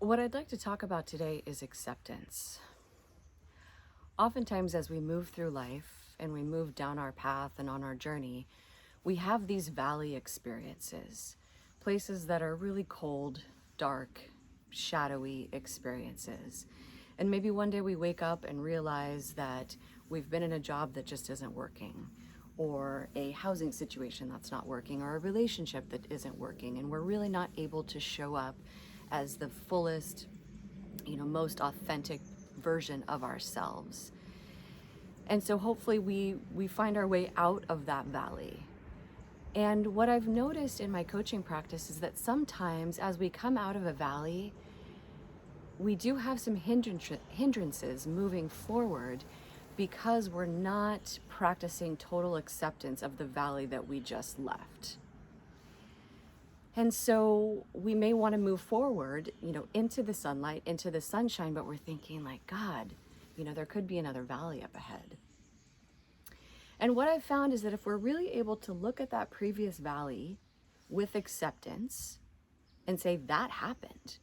What I'd like to talk about today is acceptance. Oftentimes, as we move through life and we move down our path and on our journey, we have these valley experiences, places that are really cold, dark, shadowy experiences. And maybe one day we wake up and realize that we've been in a job that just isn't working, or a housing situation that's not working, or a relationship that isn't working, and we're really not able to show up as the fullest, most authentic version of ourselves. And so hopefully we find our way out of that valley. And what I've noticed in my coaching practice is that sometimes as we come out of a valley, we do have some hindrances moving forward because we're not practicing total acceptance of the valley that we just left. And so we may want to move forward, into the sunlight, into the sunshine, but we're thinking like, God, there could be another valley up ahead. And what I've found is that if we're really able to look at that previous valley with acceptance and say, that happened,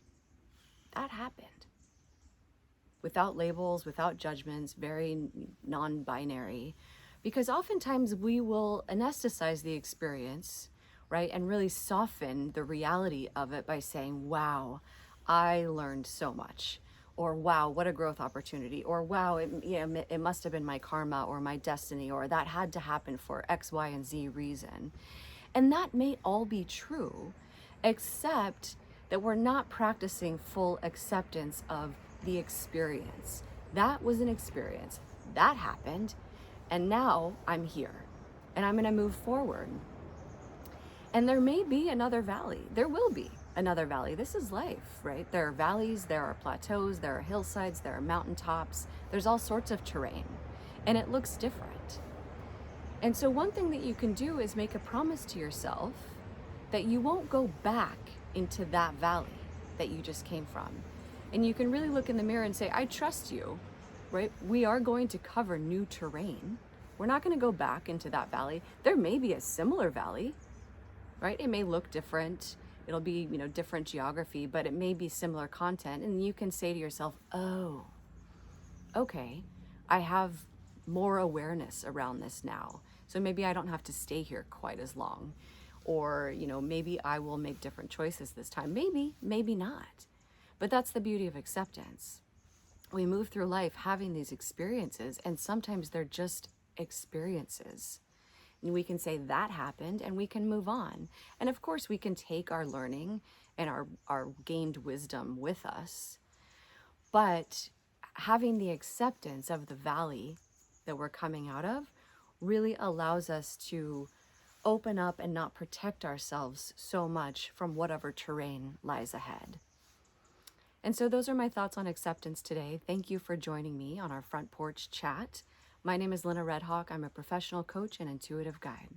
without labels, without judgments, very non-binary, because oftentimes we will anesthetize the experience, right? And really soften the reality of it by saying, wow, I learned so much. Or wow, what a growth opportunity. Or wow, it must have been my karma or my destiny, or that had to happen for X, Y, and Z reason. And that may all be true, except that we're not practicing full acceptance of the experience. That was an experience. That happened. And now I'm here. And I'm going to move forward. And there may be another valley. There will be another valley. This is life, right? There are valleys, there are plateaus, there are hillsides, there are mountaintops. There's all sorts of terrain, and it looks different. And so one thing that you can do is make a promise to yourself that you won't go back into that valley that you just came from. And you can really look in the mirror and say, I trust you, right? We are going to cover new terrain. We're not going to go back into that valley. There may be a similar valley, right? It may look different. It'll be, different geography, but it may be similar content. And you can say to yourself, oh, okay, I have more awareness around this now. So maybe I don't have to stay here quite as long. Or, maybe I will make different choices this time. Maybe not. But that's the beauty of acceptance. We move through life having these experiences, and sometimes they're just experiences. And we can say that happened and we can move on. And of course we can take our learning and our gained wisdom with us. But having the acceptance of the valley that we're coming out of really allows us to open up and not protect ourselves so much from whatever terrain lies ahead. And so those are my thoughts on acceptance today. Thank you for joining me on our front porch chat. My name is Lynna Redhawk. I'm a professional coach and intuitive guide.